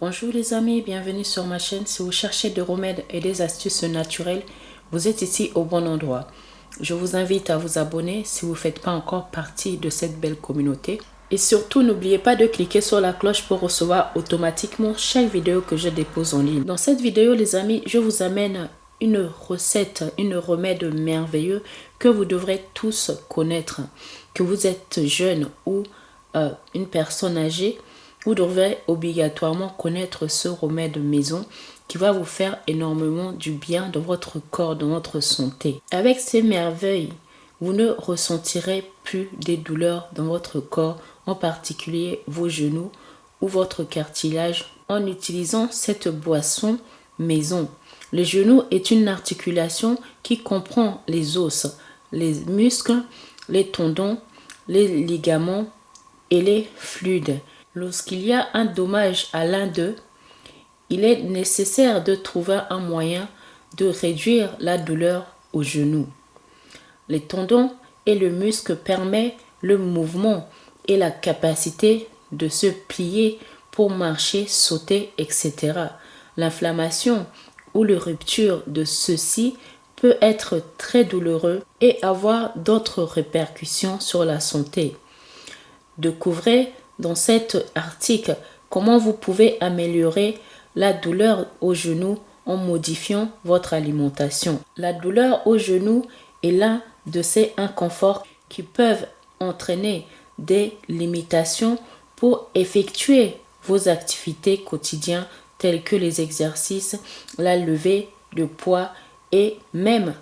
Bonjour les amis, bienvenue sur ma chaîne. Si vous cherchez des remèdes et des astuces naturelles, vous êtes ici au bon endroit. Je vous invite à vous abonner si vous ne faites pas encore partie de cette belle communauté. Et surtout, n'oubliez pas de cliquer sur la cloche pour recevoir automatiquement chaque vidéo que je dépose en ligne. Dans cette vidéo, les amis, je vous amène une recette, un remède merveilleux que vous devrez tous connaître. Que vous êtes jeune ou une personne âgée, vous devrez obligatoirement connaître ce remède maison qui va vous faire énormément du bien dans votre corps, dans votre santé. Avec ces merveilles, vous ne ressentirez plus des douleurs dans votre corps, en particulier vos genoux ou votre cartilage, en utilisant cette boisson maison. Le genou est une articulation qui comprend les os, les muscles, les tendons, les ligaments et les fluides. Lorsqu'il y a un dommage à l'un d'eux, il est nécessaire de trouver un moyen de réduire la douleur au genou. Les tendons et le muscle permettent le mouvement et la capacité de se plier pour marcher, sauter, etc. L'inflammation ou la rupture de ceux-ci peut être très douloureux et avoir d'autres répercussions sur la santé. Découvrez dans cet article comment vous pouvez améliorer la douleur au genou en modifiant votre alimentation. La douleur au genou est l'un de ces inconforts qui peuvent entraîner des limitations pour effectuer vos activités quotidiennes telles que les exercices, la levée de poids et même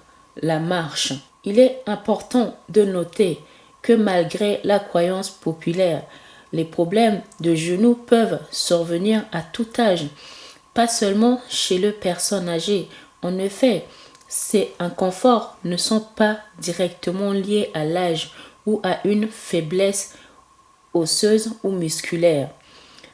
la marche. Il est important de noter que malgré la croyance populaire, les problèmes de genoux peuvent survenir à tout âge, pas seulement chez les personnes âgées. En effet, ces inconforts ne sont pas directement liés à l'âge ou à une faiblesse osseuse ou musculaire.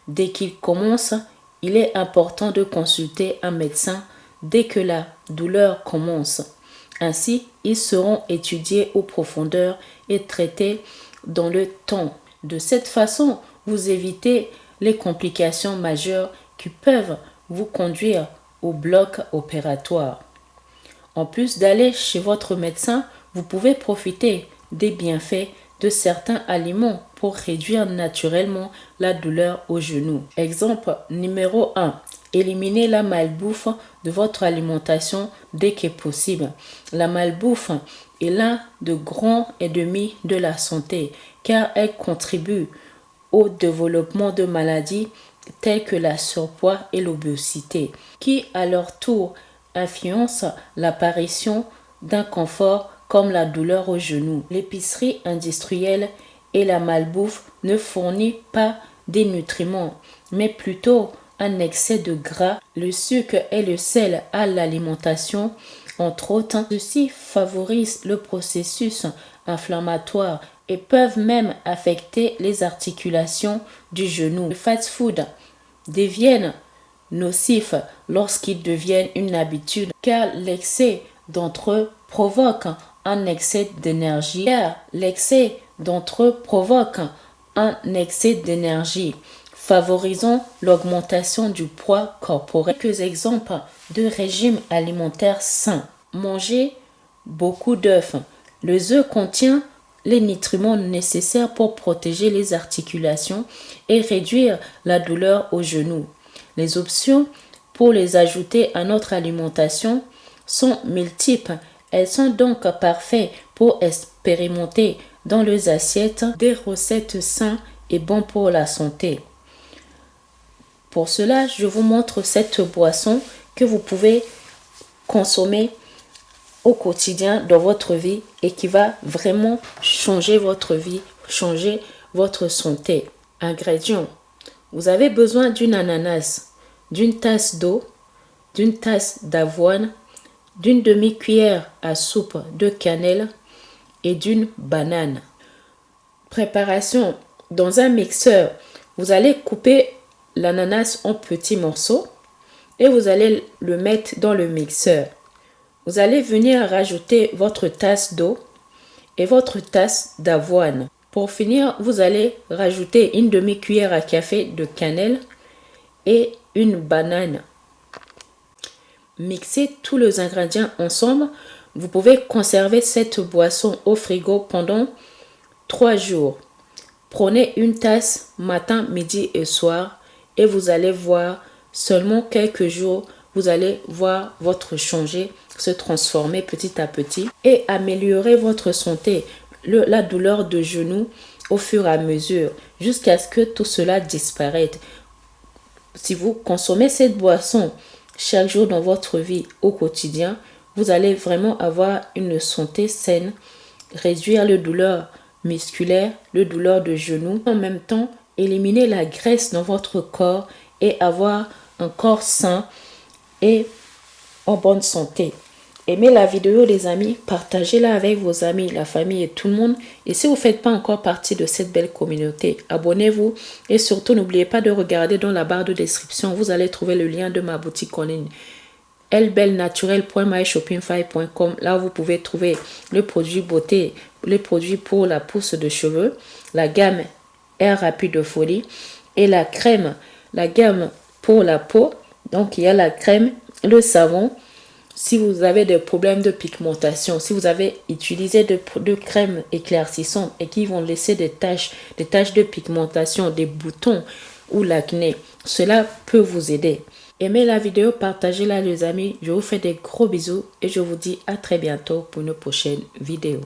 Dès qu'ils commencent, il est important de consulter un médecin dès que la douleur commence. Ainsi, ils seront étudiés en profondeur et traités dans le temps. De cette façon, vous évitez les complications majeures qui peuvent vous conduire au bloc opératoire. En plus d'aller chez votre médecin, vous pouvez profiter des bienfaits de certains aliments pour réduire naturellement la douleur au genou. Exemple numéro 1. Éliminez la malbouffe de votre alimentation dès que possible. La malbouffe est l'un des grands ennemis de la santé car elle contribue au développement de maladies telles que la surpoids et l'obésité, qui à leur tour influencent l'apparition d'inconforts comme la douleur au genou. L'épicerie industrielle et la malbouffe ne fournissent pas des nutriments, mais plutôt un excès de gras, le sucre et le sel à l'alimentation, entre autres. Ceci favorise le processus inflammatoire et peuvent même affecter les articulations du genou. Le fast-food deviennent nocifs lorsqu'ils deviennent une habitude car l'excès d'entre eux provoque un excès d'énergie. Favorisant l'augmentation du poids corporel. Quelques exemples de régime alimentaire sain. Manger beaucoup d'œufs. Les œufs contiennent les nutriments nécessaires pour protéger les articulations et réduire la douleur aux genoux. Les options pour les ajouter à notre alimentation sont multiples. Elles sont donc parfaites pour expérimenter dans les assiettes des recettes saines et bonnes pour la santé. Pour cela, je vous montre cette boisson que vous pouvez consommer au quotidien dans votre vie et qui va vraiment changer votre vie, changer votre santé. Ingrédients. Vous avez besoin d'une ananas, d'une tasse d'eau, d'une tasse d'avoine, d'une demi-cuillère à soupe de cannelle et d'une banane. Préparation. Dans un mixeur, vous allez couper l'ananas en petits morceaux et vous allez le mettre dans le mixeur. Vous allez venir rajouter votre tasse d'eau et votre tasse d'avoine. Pour finir, vous allez rajouter une demi-cuillère à café de cannelle et une banane. Mixez tous les ingrédients ensemble. Vous pouvez conserver cette boisson au frigo pendant 3 jours. Prenez une tasse matin, midi et soir et vous allez voir seulement quelques jours, vous allez voir votre changer se transformer petit à petit et améliorer votre santé, la douleur de genou au fur et à mesure jusqu'à ce que tout cela disparaisse. Si vous consommez cette boisson chaque jour dans votre vie au quotidien, vous allez vraiment avoir une santé saine, réduire les douleurs musculaires, les douleurs de genoux, en même temps éliminer la graisse dans votre corps et avoir un corps sain et en bonne santé. Aimez la vidéo les amis, partagez-la avec vos amis, la famille et tout le monde. Et si vous ne faites pas encore partie de cette belle communauté, abonnez-vous. Et surtout, n'oubliez pas de regarder dans la barre de description. Vous allez trouver le lien de ma boutique en ligne. elbellenaturelle.myshopify.com. Là, vous pouvez trouver le produit beauté, les produits pour la pousse de cheveux, la gamme Air Rapide de Folie et la crème, la gamme pour la peau. Donc, il y a la crème, le savon. Si vous avez des problèmes de pigmentation, si vous avez utilisé de crèmes éclaircissantes et qui vont laisser des taches de pigmentation, des boutons ou l'acné, cela peut vous aider. Aimez la vidéo, partagez-la les amis. Je vous fais des gros bisous et je vous dis à très bientôt pour une prochaine vidéo.